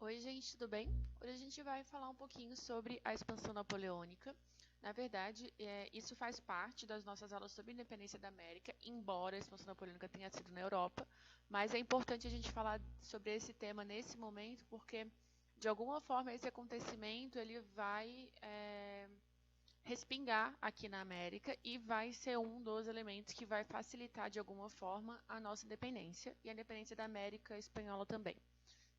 Oi, gente, tudo bem? Hoje a gente vai falar um pouquinho sobre a expansão napoleônica. Na verdade, isso faz parte das nossas aulas sobre a independência da América, embora a expansão napoleônica tenha sido na Europa, mas é importante a gente falar sobre esse tema nesse momento, porque, de alguma forma, esse acontecimento ele vai respingar aqui na América e vai ser um dos elementos que vai facilitar, de alguma forma, a nossa independência e a independência da América espanhola também.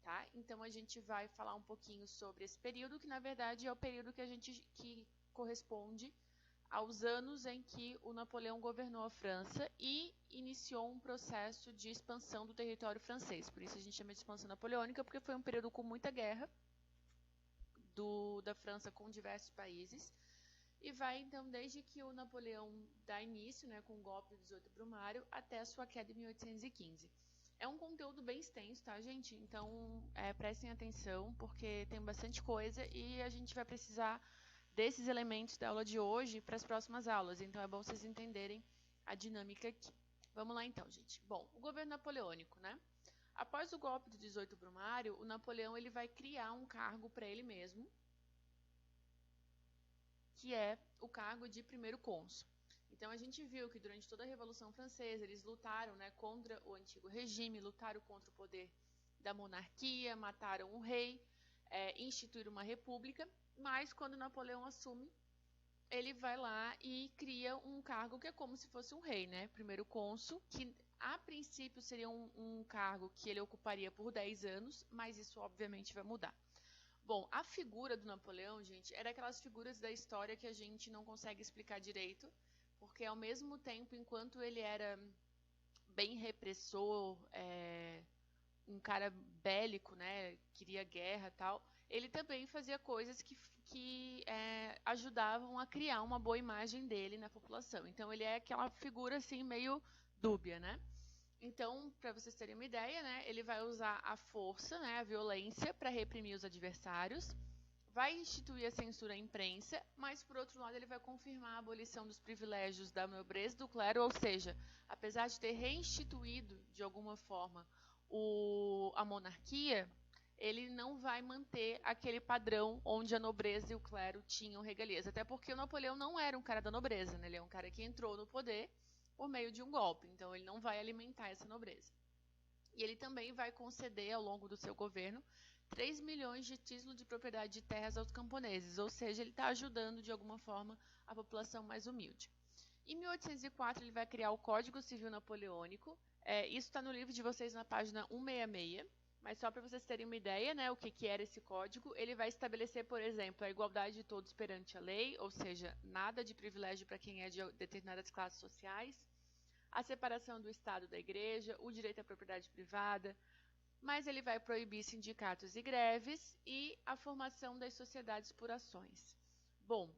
Tá? Então a gente vai falar um pouquinho sobre esse período, que na verdade é o período que corresponde aos anos em que o Napoleão governou a França e iniciou um processo de expansão do território francês. Por isso a gente chama de expansão napoleônica, porque foi um período com muita guerra da França com diversos países. E vai então desde que o Napoleão dá início, né, com o golpe do 18 Brumário, até a sua queda em 1815. É um conteúdo bem extenso, tá, gente? Então, prestem atenção, porque tem bastante coisa e a gente vai precisar desses elementos da aula de hoje para as próximas aulas. Então, é bom vocês entenderem a dinâmica aqui. Vamos lá, então, gente. Bom, o governo napoleônico, né? Após o golpe do 18 Brumário, o Napoleão ele vai criar um cargo para ele mesmo, que é o cargo de primeiro cônsul. Então a gente viu que durante toda a Revolução Francesa eles lutaram, né, contra o antigo regime, lutaram contra o poder da monarquia, mataram o rei, instituíram uma república, mas quando Napoleão assume, ele vai lá e cria um cargo que é como se fosse um rei, né? Primeiro cônsul, que a princípio seria um cargo que ele ocuparia por 10 anos, mas isso obviamente vai mudar. Bom, a figura do Napoleão, gente, era aquelas figuras da história que a gente não consegue explicar direito, porque ao mesmo tempo, enquanto ele era bem repressor, um cara bélico, né, queria guerra e tal, ele também fazia coisas que ajudavam a criar uma boa imagem dele na população. Então ele é aquela figura assim meio dúbia, né? Então, para vocês terem uma ideia, né, ele vai usar a força, né, a violência, para reprimir os adversários, vai instituir a censura à imprensa, mas, por outro lado, ele vai confirmar a abolição dos privilégios da nobreza e do clero, ou seja, apesar de ter reinstituído, de alguma forma, a monarquia, ele não vai manter aquele padrão onde a nobreza e o clero tinham regalias. Até porque o Napoleão não era um cara da nobreza, né? Ele é um cara que entrou no poder por meio de um golpe, então ele não vai alimentar essa nobreza. E ele também vai conceder, ao longo do seu governo, 3 milhões de títulos de propriedade de terras aos camponeses, ou seja, ele está ajudando, de alguma forma, a população mais humilde. Em 1804, ele vai criar o Código Civil Napoleônico. Isso está no livro de vocês na página 166, mas só para vocês terem uma ideia, né, o que era esse código, ele vai estabelecer, por exemplo, a igualdade de todos perante a lei, ou seja, nada de privilégio para quem é de determinadas classes sociais, a separação do Estado da Igreja, o direito à propriedade privada, mas ele vai proibir sindicatos e greves e a formação das sociedades por ações. Bom,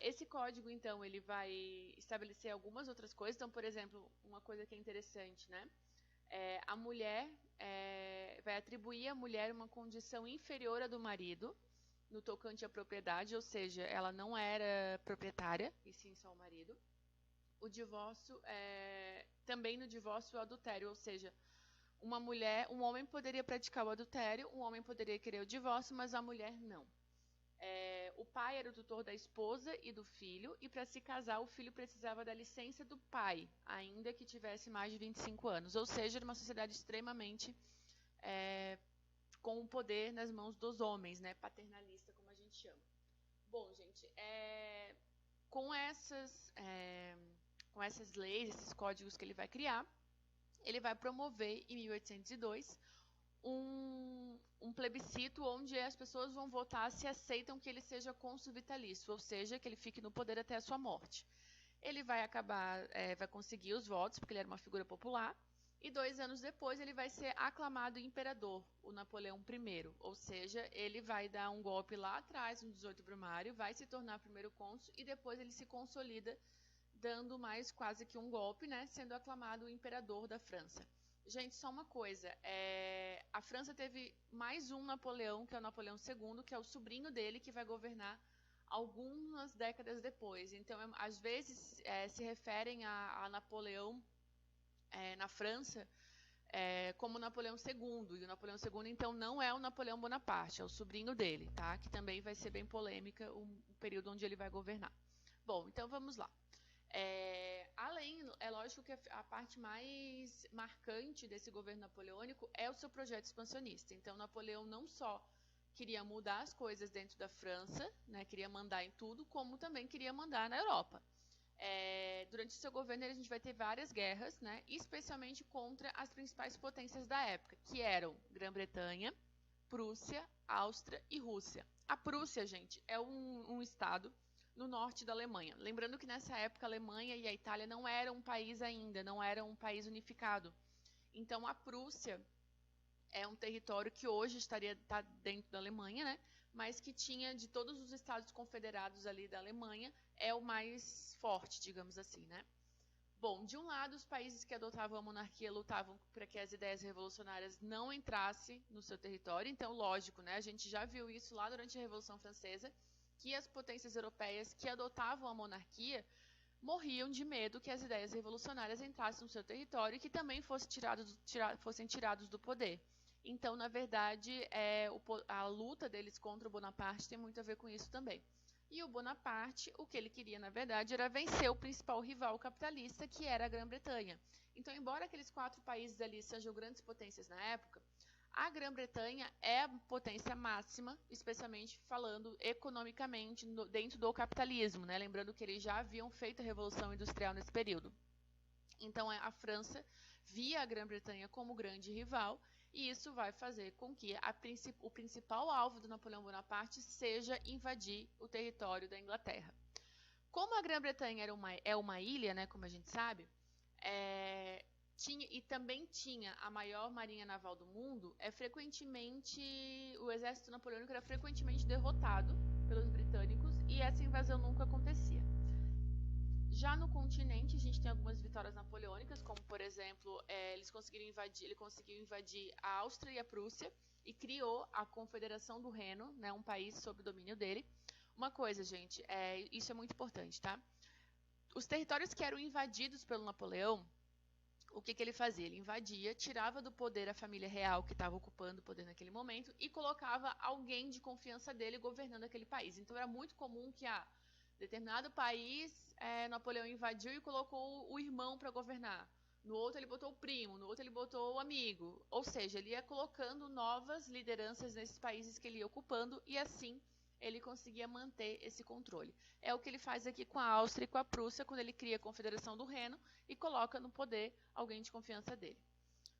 esse código, então, ele vai estabelecer algumas outras coisas. Então, por exemplo, uma coisa que é interessante, né? A mulher vai atribuir à mulher uma condição inferior à do marido no tocante à propriedade, ou seja, ela não era proprietária, e sim só o marido. O divórcio, também no divórcio, o adultério, ou seja, um homem poderia praticar o adultério, um homem poderia querer o divórcio, mas a mulher não. O pai era o tutor da esposa e do filho, e para se casar, o filho precisava da licença do pai, ainda que tivesse mais de 25 anos. Ou seja, era uma sociedade extremamente com o poder nas mãos dos homens, né? Paternalista, como a gente chama. Bom, gente, com essas leis, esses códigos que ele vai criar, ele vai promover, em 1802, um plebiscito onde as pessoas vão votar se aceitam que ele seja cônsul vitalício, ou seja, que ele fique no poder até a sua morte. Ele vai vai conseguir os votos, porque ele era uma figura popular, e 2 anos depois ele vai ser aclamado imperador, o Napoleão I, ou seja, ele vai dar um golpe lá atrás, no 18 Brumário, vai se tornar primeiro cônsul e depois ele se consolida, dando mais quase que um golpe, né, sendo aclamado o imperador da França. Gente, só uma coisa, a França teve mais um Napoleão, que é o Napoleão II, que é o sobrinho dele, que vai governar algumas décadas depois. Então, às vezes, se referem a Napoleão na França como Napoleão II. E o Napoleão II, então, não é o Napoleão Bonaparte, é o sobrinho dele, tá? Que também vai ser bem polêmica o período onde ele vai governar. Bom, então vamos lá. É lógico que a parte mais marcante desse governo napoleônico é o seu projeto expansionista. Então, Napoleão não só queria mudar as coisas dentro da França, né, queria mandar em tudo, como também queria mandar na Europa. Durante o seu governo, a gente vai ter várias guerras, né, especialmente contra as principais potências da época, que eram Grã-Bretanha, Prússia, Áustria e Rússia. A Prússia, gente, é um estado no norte da Alemanha. Lembrando que nessa época a Alemanha e a Itália não eram um país ainda, não eram um país unificado. Então a Prússia é um território que hoje está dentro da Alemanha, né? Mas que tinha, de todos os estados confederados ali da Alemanha, é o mais forte, digamos assim, né? Bom, de um lado, os países que adotavam a monarquia lutavam para que as ideias revolucionárias não entrassem no seu território. Então, lógico, né? A gente já viu isso lá durante a Revolução Francesa, que as potências europeias que adotavam a monarquia morriam de medo que as ideias revolucionárias entrassem no seu território e que também fossem tirados do poder. Então, na verdade, a luta deles contra o Bonaparte tem muito a ver com isso também. E o Bonaparte, o que ele queria, na verdade, era vencer o principal rival capitalista, que era a Grã-Bretanha. Então, embora aqueles 4 países ali sejam grandes potências na época, a Grã-Bretanha é a potência máxima, especialmente falando economicamente dentro do capitalismo, né? Lembrando que eles já haviam feito a Revolução Industrial nesse período. Então, a França via a Grã-Bretanha como grande rival, e isso vai fazer com que o principal alvo do Napoleão Bonaparte seja invadir o território da Inglaterra. Como a Grã-Bretanha é uma ilha, né, como a gente sabe, e também tinha a maior marinha naval do mundo, o exército napoleônico era frequentemente derrotado pelos britânicos e essa invasão nunca acontecia. Já no continente, a gente tem algumas vitórias napoleônicas, como, por exemplo, ele conseguiu invadir a Áustria e a Prússia e criou a Confederação do Reno, né, um país sob domínio dele. Uma coisa, gente, isso é muito importante, tá? Os territórios que eram invadidos pelo Napoleão, o que ele fazia? Ele invadia, tirava do poder a família real que estava ocupando o poder naquele momento e colocava alguém de confiança dele governando aquele país. Então era muito comum que determinado país, Napoleão invadiu e colocou o irmão para governar. No outro ele botou o primo, no outro ele botou o amigo. Ou seja, ele ia colocando novas lideranças nesses países que ele ia ocupando e assim ele conseguia manter esse controle. É o que ele faz aqui com a Áustria e com a Prússia, quando ele cria a Confederação do Reno e coloca no poder alguém de confiança dele.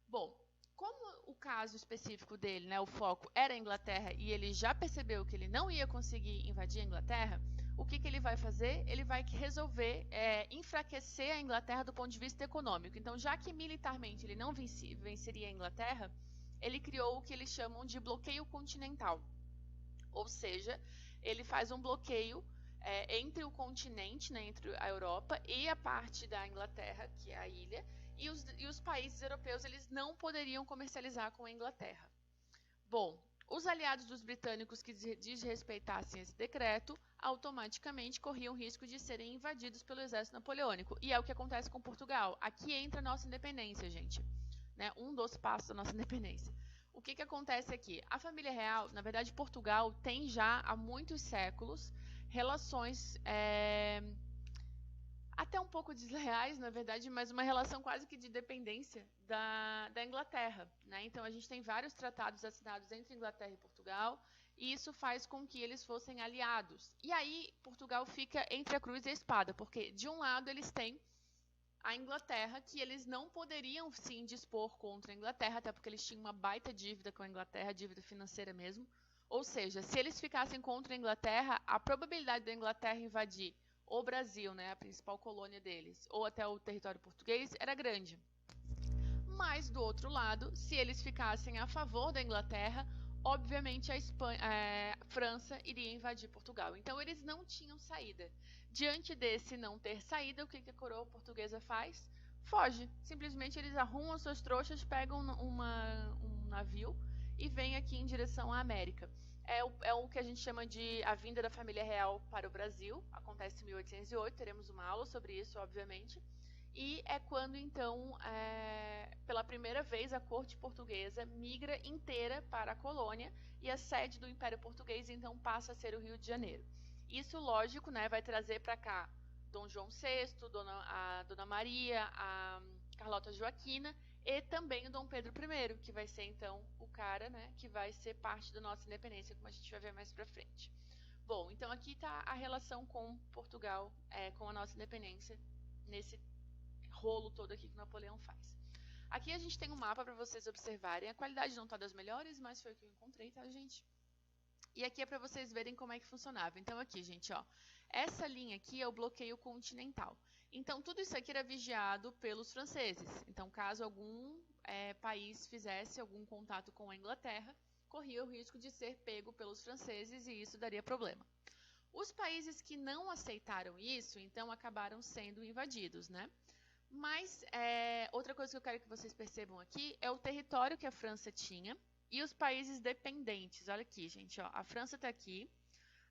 Bom, como o caso específico dele, né, o foco era a Inglaterra e ele já percebeu que ele não ia conseguir invadir a Inglaterra, o que ele vai fazer? Ele vai resolver enfraquecer a Inglaterra do ponto de vista econômico. Então, já que militarmente ele não venceria a Inglaterra, ele criou o que eles chamam de bloqueio continental. Ou seja, ele faz um bloqueio entre o continente, né, entre a Europa e a parte da Inglaterra, que é a ilha, e os países europeus eles não poderiam comercializar com a Inglaterra. Bom, os aliados dos britânicos que desrespeitassem esse decreto automaticamente corriam risco de serem invadidos pelo exército napoleônico. E é o que acontece com Portugal. Aqui entra a nossa independência, gente. Né? Um dos passos da nossa independência. O que acontece aqui? A família real, na verdade, Portugal tem já há muitos séculos relações até um pouco desleais, na verdade, mas uma relação quase que de dependência da Inglaterra. Né? Então, a gente tem vários tratados assinados entre Inglaterra e Portugal, e isso faz com que eles fossem aliados. E aí, Portugal fica entre a cruz e a espada, porque, de um lado, eles têm a Inglaterra, que eles não poderiam, sim, dispor contra a Inglaterra, até porque eles tinham uma baita dívida com a Inglaterra, dívida financeira mesmo. Ou seja, se eles ficassem contra a Inglaterra, a probabilidade da Inglaterra invadir o Brasil, né, a principal colônia deles, ou até o território português, era grande. Mas, do outro lado, se eles ficassem a favor da Inglaterra, obviamente a França iria invadir Portugal. Então, eles não tinham saída. Diante desse não ter saída, o que a coroa portuguesa faz? Foge. Simplesmente eles arrumam suas trouxas, pegam um navio e vêm aqui em direção à América. É o que a gente chama de a vinda da família real para o Brasil. Acontece em 1808, teremos uma aula sobre isso, obviamente. E é quando, então, pela primeira vez, a corte portuguesa migra inteira para a colônia e a sede do Império Português, então, passa a ser o Rio de Janeiro. Isso, lógico, né, vai trazer para cá Dom João VI, a Dona Maria, a Carlota Joaquina e também o Dom Pedro I, que vai ser, então, o cara, né, que vai ser parte da nossa independência, como a gente vai ver mais para frente. Bom, então aqui está a relação com Portugal, com a nossa independência, nesse rolo todo aqui que Napoleão faz. Aqui a gente tem um mapa para vocês observarem. A qualidade não está das melhores, mas foi o que eu encontrei, tá, gente? E aqui é para vocês verem como é que funcionava. Então aqui, gente, ó, essa linha aqui é o bloqueio continental. Então tudo isso aqui era vigiado pelos franceses. Então caso algum país fizesse algum contato com a Inglaterra, corria o risco de ser pego pelos franceses e isso daria problema. Os países que não aceitaram isso, então acabaram sendo invadidos, né? Mas outra coisa que eu quero que vocês percebam aqui é o território que a França tinha e os países dependentes. Olha aqui, gente, ó, a França está aqui.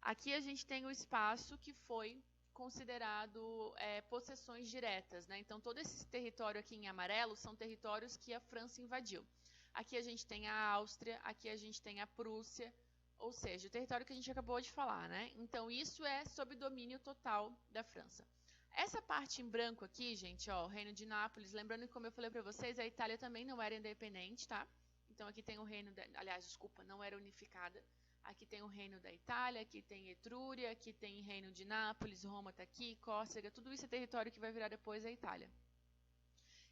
Aqui a gente tem o espaço que foi considerado possessões diretas, né? Então todo esse território aqui em amarelo são territórios que a França invadiu. Aqui a gente tem a Áustria, aqui a gente tem a Prússia, ou seja, o território que a gente acabou de falar, né? Então isso é sob domínio total da França. Essa parte em branco aqui, gente, ó, o Reino de Nápoles, lembrando que, como eu falei para vocês, a Itália também não era independente, tá? Então aqui tem o reino, aliás, desculpa, não era unificada. Aqui tem o reino da Itália, aqui tem Etrúria, aqui tem o reino de Nápoles, Roma está aqui, Córcega, tudo isso é território que vai virar depois a Itália.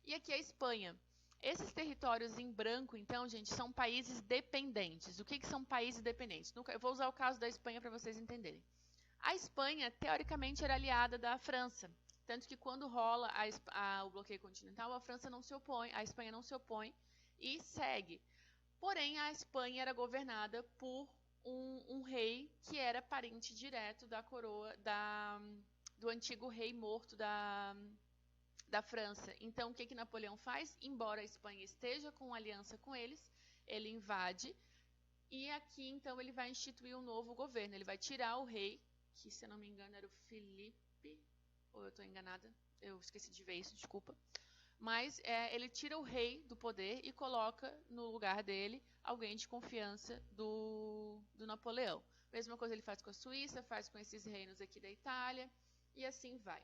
E aqui a Espanha. Esses territórios em branco, então, gente, são países dependentes. O que são países dependentes? Eu vou usar o caso da Espanha para vocês entenderem. A Espanha, teoricamente, era aliada da França, tanto que quando rola o bloqueio continental, a França não se opõe, a Espanha não se opõe e segue. Porém, a Espanha era governada por um rei que era parente direto da coroa do antigo rei morto da França. Então, o que Napoleão faz? Embora a Espanha esteja com aliança com eles, ele invade e aqui, então, ele vai instituir um novo governo. Ele vai tirar o rei, que, se eu não me engano, era o Felipe, ou eu estou enganada, eu esqueci de ver isso, desculpa. Mas ele tira o rei do poder e coloca no lugar dele alguém de confiança do Napoleão. Mesma coisa ele faz com a Suíça, faz com esses reinos aqui da Itália, e assim vai.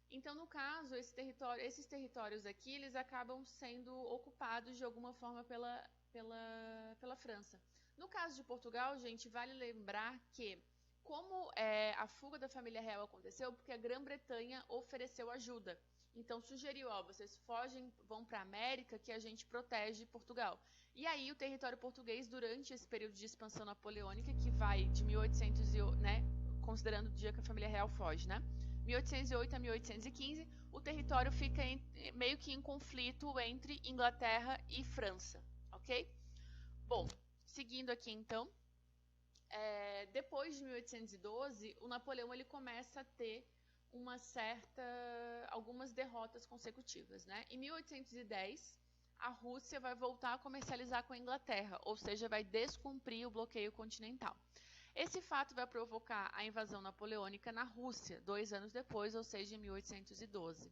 Então, no caso, esses territórios aqui, eles acabam sendo ocupados de alguma forma pela França. No caso de Portugal, gente, vale lembrar que como a fuga da família real aconteceu? Porque a Grã-Bretanha ofereceu ajuda. Então sugeriu, ó, vocês fogem, vão para a América que a gente protege Portugal. E aí o território português, durante esse período de expansão napoleônica, que vai de 1808, né, considerando o dia que a família real foge, né, 1808 a 1815, o território fica meio que em conflito entre Inglaterra e França, ok? Bom, seguindo aqui então, depois de 1812, o Napoleão ele começa a ter algumas derrotas consecutivas, né? Em 1810, a Rússia vai voltar a comercializar com a Inglaterra, ou seja, vai descumprir o bloqueio continental. Esse fato vai provocar a invasão napoleônica na Rússia, 2 anos depois, ou seja, em 1812.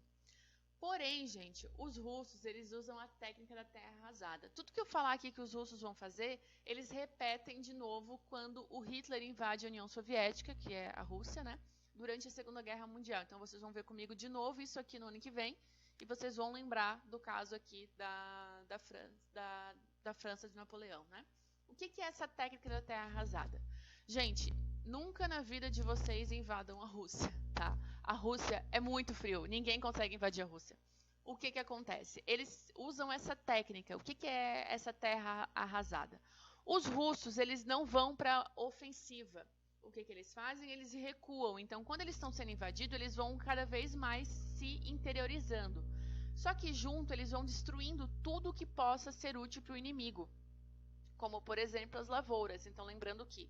Porém, gente, os russos, eles usam a técnica da terra arrasada. Tudo que eu falar aqui que os russos vão fazer, eles repetem de novo quando o Hitler invade a União Soviética, que é a Rússia, né? Durante a Segunda Guerra Mundial. Então, vocês vão ver comigo de novo isso aqui no ano que vem, e vocês vão lembrar do caso aqui da França de Napoleão, né? O que é essa técnica da terra arrasada? Gente, nunca na vida de vocês invadam a Rússia, tá? A Rússia é muito frio, ninguém consegue invadir a Rússia. O que acontece? Eles usam essa técnica. O que é essa terra arrasada? Os russos, eles não vão para ofensiva. O que eles fazem? Eles recuam. Então, quando eles estão sendo invadidos, eles vão cada vez mais se interiorizando. Só que junto, eles vão destruindo tudo que possa ser útil para o inimigo. Como, por exemplo, as lavouras. Então, lembrando que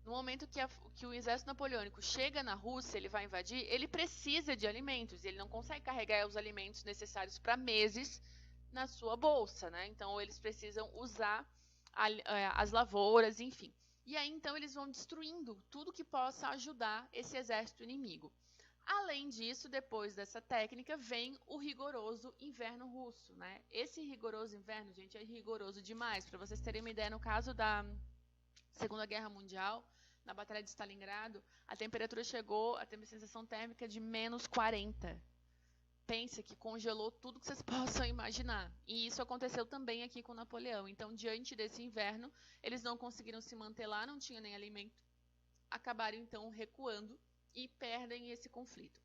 no momento que o exército napoleônico chega na Rússia, ele vai invadir, ele precisa de alimentos. Ele não consegue carregar os alimentos necessários para meses na sua bolsa, né? Então, eles precisam usar as lavouras, enfim. E aí, então, eles vão destruindo tudo que possa ajudar esse exército inimigo. Além disso, depois dessa técnica, vem o rigoroso inverno russo, né? Esse rigoroso inverno, gente, é rigoroso demais. Para vocês terem uma ideia, no caso da Segunda Guerra Mundial, na Batalha de Stalingrado, a temperatura chegou a ter uma sensação térmica de menos 40. Pensa que congelou tudo que vocês possam imaginar. E isso aconteceu também aqui com Napoleão. Então, diante desse inverno, eles não conseguiram se manter lá, não tinha nem alimento. Acabaram, então, recuando e perdem esse conflito.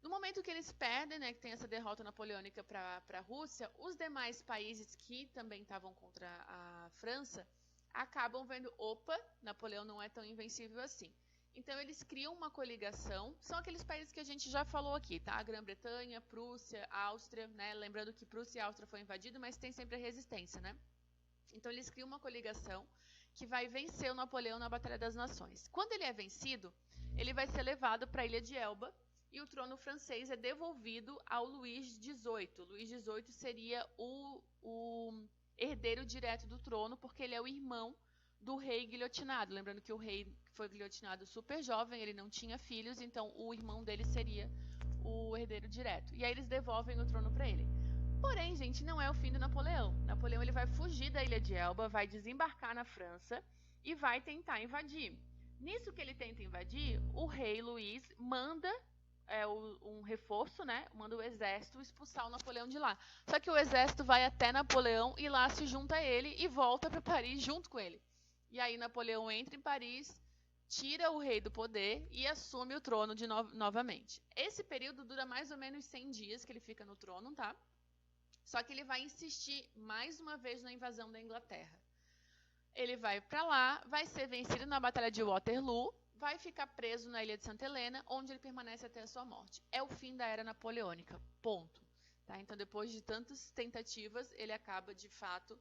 No momento que eles perdem, né, que tem essa derrota napoleônica para a Rússia, os demais países que também estavam contra a França acabam vendo, opa, Napoleão não é tão invencível assim. Então eles criam uma coligação, são aqueles países que a gente já falou aqui, tá? A Grã-Bretanha, Prússia, Áustria, né? Lembrando que Prússia e Áustria foi invadido, mas tem sempre a resistência, né? Então eles criam uma coligação que vai vencer o Napoleão na Batalha das Nações. Quando ele é vencido, ele vai ser levado para a Ilha de Elba e o trono francês é devolvido ao Luís XVIII. Luís XVIII seria o herdeiro direto do trono, porque ele é o irmão do rei guilhotinado. Lembrando que o rei foi guilhotinado super jovem, ele não tinha filhos, então o irmão dele seria o herdeiro direto. E aí eles devolvem o trono para ele. Porém, gente, não é o fim do Napoleão. Napoleão ele vai fugir da Ilha de Elba, vai desembarcar na França e vai tentar invadir. Nisso que ele tenta invadir, o rei Luís manda um reforço, né? Manda o exército expulsar o Napoleão de lá. Só que o exército vai até Napoleão e lá se junta a ele e volta para Paris junto com ele. E aí Napoleão entra em Paris, tira o rei do poder e assume o trono novamente. Esse período dura mais ou menos 100 dias que ele fica no trono, tá? Só que ele vai insistir mais uma vez na invasão da Inglaterra. Ele vai para lá, vai ser vencido na Batalha de Waterloo, vai ficar preso na Ilha de Santa Helena, onde ele permanece até a sua morte. É o fim da Era Napoleônica, ponto. Tá? Então, depois de tantas tentativas, ele acaba, de fato,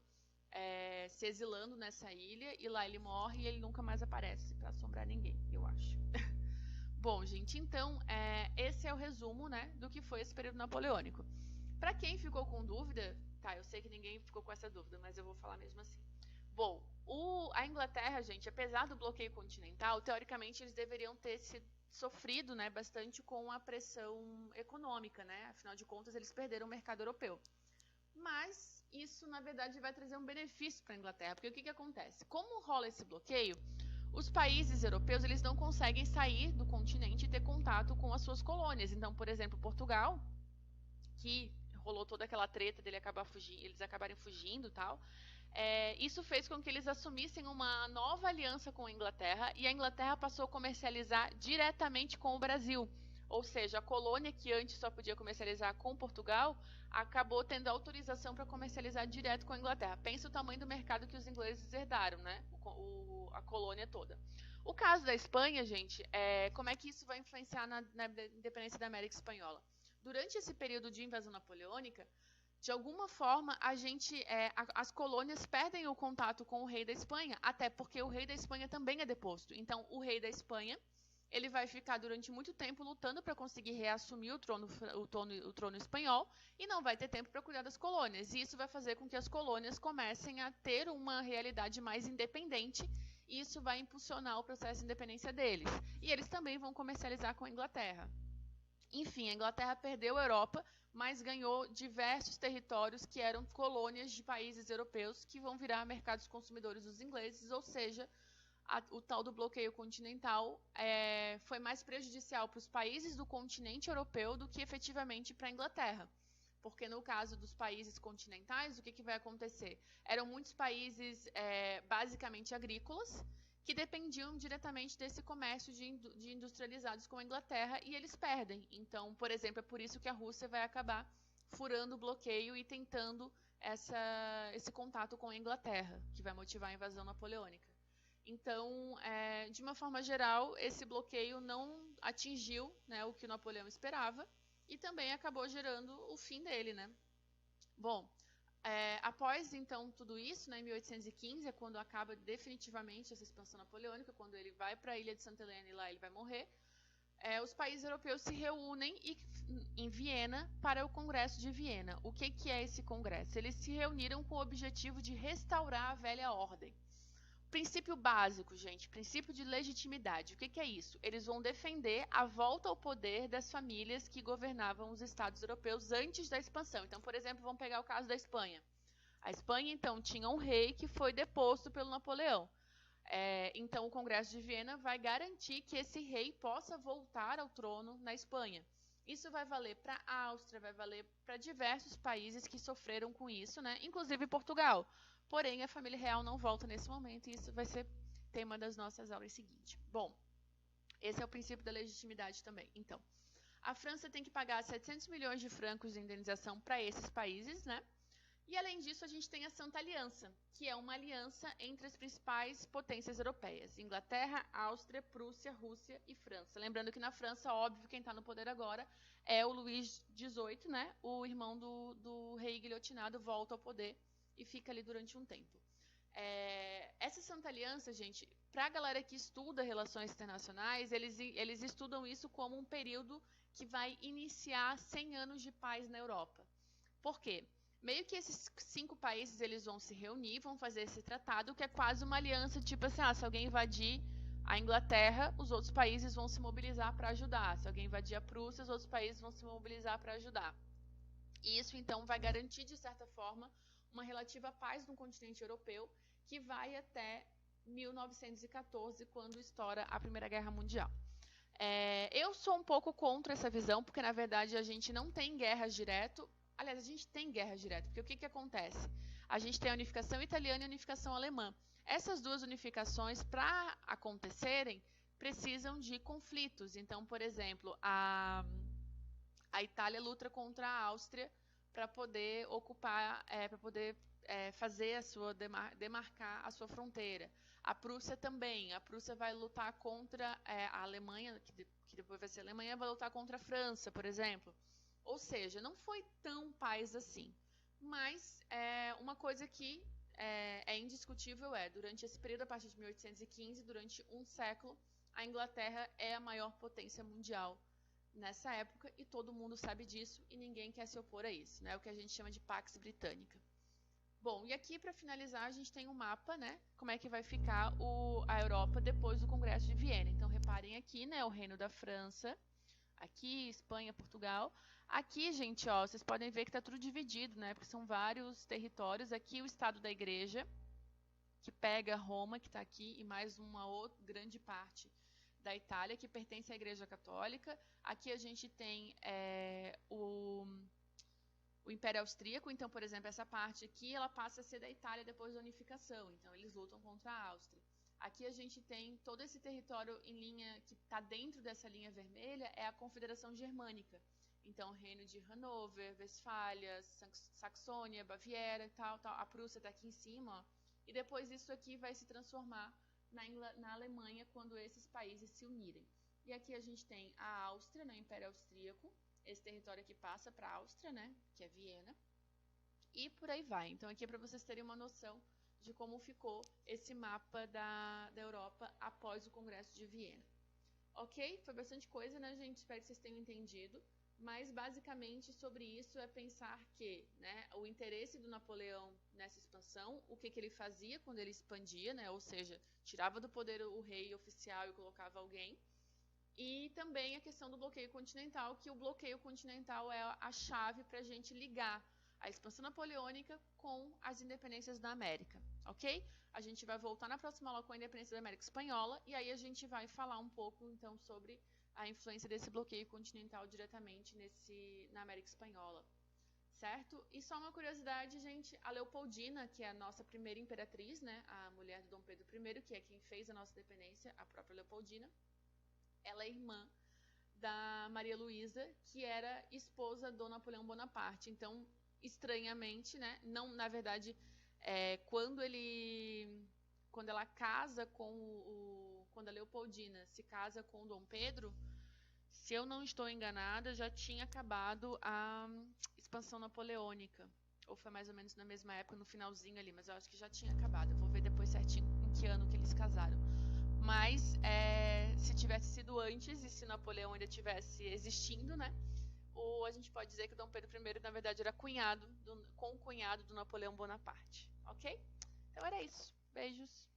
se exilando nessa ilha, e lá ele morre e ele nunca mais aparece para assombrar ninguém, eu acho. Bom, gente, então, esse é o resumo, né, do que foi esse período napoleônico. Para quem ficou com dúvida, tá, eu sei que ninguém ficou com essa dúvida, mas eu vou falar mesmo assim. Bom, a Inglaterra, gente, apesar do bloqueio continental, teoricamente eles deveriam ter sofrido, né, bastante com a pressão econômica, né? Afinal de contas, eles perderam o mercado europeu. Mas isso, na verdade, vai trazer um benefício para a Inglaterra, porque o que acontece? Como rola esse bloqueio, os países europeus eles não conseguem sair do continente e ter contato com as suas colônias. Então, por exemplo, Portugal, que rolou toda aquela treta dele eles acabarem fugindo e tal, isso fez com que eles assumissem uma nova aliança com a Inglaterra, e a Inglaterra passou a comercializar diretamente com o Brasil. Ou seja, a colônia que antes só podia comercializar com Portugal, acabou tendo autorização para comercializar direto com a Inglaterra. Pensa o tamanho do mercado que os ingleses herdaram, né? A colônia toda. O caso da Espanha, gente, como é que isso vai influenciar na independência da América Espanhola? Durante esse período de invasão napoleônica, de alguma forma, as colônias perdem o contato com o rei da Espanha, até porque o rei da Espanha também é deposto. Então, o rei da Espanha ele vai ficar durante muito tempo lutando para conseguir reassumir o trono espanhol e não vai ter tempo para cuidar das colônias. E isso vai fazer com que as colônias comecem a ter uma realidade mais independente, e isso vai impulsionar o processo de independência deles. E eles também vão comercializar com a Inglaterra. Enfim, a Inglaterra perdeu a Europa, mas ganhou diversos territórios que eram colônias de países europeus que vão virar mercados consumidores dos ingleses, ou seja, o tal do bloqueio continental foi mais prejudicial para os países do continente europeu do que efetivamente para a Inglaterra. Porque no caso dos países continentais, o que vai acontecer? Eram muitos países basicamente agrícolas, que dependiam diretamente desse comércio de industrializados com a Inglaterra, e eles perdem. Então, por exemplo, é por isso que a Rússia vai acabar furando o bloqueio e tentando esse contato com a Inglaterra, que vai motivar a invasão napoleônica. Então, de uma forma geral, esse bloqueio não atingiu, né, o que o Napoleão esperava, e também acabou gerando o fim dele, né? Bom, após, então, tudo isso, né, em 1815, é quando acaba definitivamente essa expansão napoleônica, quando ele vai para a Ilha de Santa Helena e lá ele vai morrer, os países europeus se reúnem em Viena para o Congresso de Viena. O que é esse congresso? Eles se reuniram com o objetivo de restaurar a velha ordem. princípio básico, gente, princípio de legitimidade. O que é isso? Eles vão defender a volta ao poder das famílias que governavam os estados europeus antes da expansão. Então, por exemplo, vamos pegar o caso da Espanha. A Espanha, então, tinha um rei que foi deposto pelo Napoleão. Então, o Congresso de Viena vai garantir que esse rei possa voltar ao trono na Espanha. Isso vai valer para a Áustria, vai valer para diversos países que sofreram com isso, né? Inclusive Portugal. Porém, a família real não volta nesse momento e isso vai ser tema das nossas aulas seguintes. Bom, esse é o princípio da legitimidade também. Então, a França tem que pagar 700 milhões de francos de indenização para esses países, né? E, além disso, a gente tem a Santa Aliança, que é uma aliança entre as principais potências europeias. Inglaterra, Áustria, Prússia, Rússia e França. Lembrando que na França, óbvio, quem está no poder agora é o Luís XVIII, né? O irmão do rei guilhotinado, volta ao poder e fica ali durante um tempo. Essa Santa Aliança, gente, para a galera que estuda relações internacionais, eles estudam isso como um período que vai iniciar 100 anos de paz na Europa. Por quê? Meio que esses 5 países eles vão se reunir, vão fazer esse tratado, que é quase uma aliança, tipo assim, se alguém invadir a Inglaterra, os outros países vão se mobilizar para ajudar. Se alguém invadir a Prússia, os outros países vão se mobilizar para ajudar. E isso, então, vai garantir, de certa forma, uma relativa paz no continente europeu, que vai até 1914, quando estoura a Primeira Guerra Mundial. Eu sou um pouco contra essa visão, porque, na verdade, a gente não tem guerras direto. Aliás, a gente tem guerras direto, porque o que acontece? A gente tem a unificação italiana e a unificação alemã. Essas duas unificações, para acontecerem, precisam de conflitos. Então, por exemplo, a Itália luta contra a Áustria para poder ocupar, para poder fazer a sua demarcar a sua fronteira. A Prússia também. A Prússia vai lutar contra a Alemanha, que depois vai ser a Alemanha, vai lutar contra a França, por exemplo. Ou seja, não foi tão paz assim. Mas uma coisa que é indiscutível durante esse período, a partir de 1815, durante um século, a Inglaterra é a maior potência mundial nessa época, e todo mundo sabe disso, e ninguém quer se opor a isso, né? O que a gente chama de Pax Britânica. Bom, e aqui, para finalizar, a gente tem um mapa, né? Como é que vai ficar a Europa depois do Congresso de Viena. Então, reparem aqui, né? O Reino da França, aqui, Espanha, Portugal. Aqui, gente, ó, vocês podem ver que está tudo dividido, né? Porque são vários territórios. Aqui o Estado da Igreja, que pega Roma, que está aqui, e mais uma outra grande parte da Itália, que pertence à Igreja Católica. Aqui a gente tem o Império Austríaco. Então, por exemplo, essa parte aqui, ela passa a ser da Itália depois da unificação. Então, eles lutam contra a Áustria. Aqui a gente tem todo esse território em linha, que está dentro dessa linha vermelha, é a Confederação Germânica. Então, o Reino de Hanover, Westfália, Saxônia, Baviera e tal. A Prússia está aqui em cima, ó. E depois isso aqui vai se transformar na Alemanha, quando esses países se unirem. E aqui a gente tem a Áustria, né, Império Austríaco. Esse território aqui passa para a Áustria, né, que é Viena. E por aí vai. Então, aqui é para vocês terem uma noção de como ficou esse mapa da Europa após o Congresso de Viena. Ok? Foi bastante coisa, né, gente? Espero que vocês tenham entendido. Mas, basicamente, sobre isso é pensar que, né, o interesse do Napoleão nessa expansão, o que ele fazia quando ele expandia, né, ou seja, tirava do poder o rei oficial e colocava alguém. E também a questão do bloqueio continental, que o bloqueio continental é a chave para a gente ligar a expansão napoleônica com as independências da América, ok? A gente vai voltar na próxima aula com a independência da América Espanhola, e aí a gente vai falar um pouco, então, sobre a influência desse bloqueio continental diretamente na América Espanhola, certo? E só uma curiosidade, gente, a Leopoldina, que é a nossa primeira imperatriz, né, a mulher do Dom Pedro I, que é quem fez a nossa independência, a própria Leopoldina, ela é irmã da Maria Luísa, que era esposa do Napoleão Bonaparte. Então, estranhamente, né, não, na verdade, quando ela casa quando a Leopoldina se casa com o Dom Pedro, se eu não estou enganada, já tinha acabado a expansão napoleônica. Ou foi mais ou menos na mesma época, no finalzinho ali, mas eu acho que já tinha acabado. Eu vou ver depois certinho em que ano que eles casaram. Mas, se tivesse sido antes, e se Napoleão ainda tivesse existindo, né, a gente pode dizer que o Dom Pedro I, na verdade, era concunhado do Napoleão Bonaparte, ok? Então era isso. Beijos.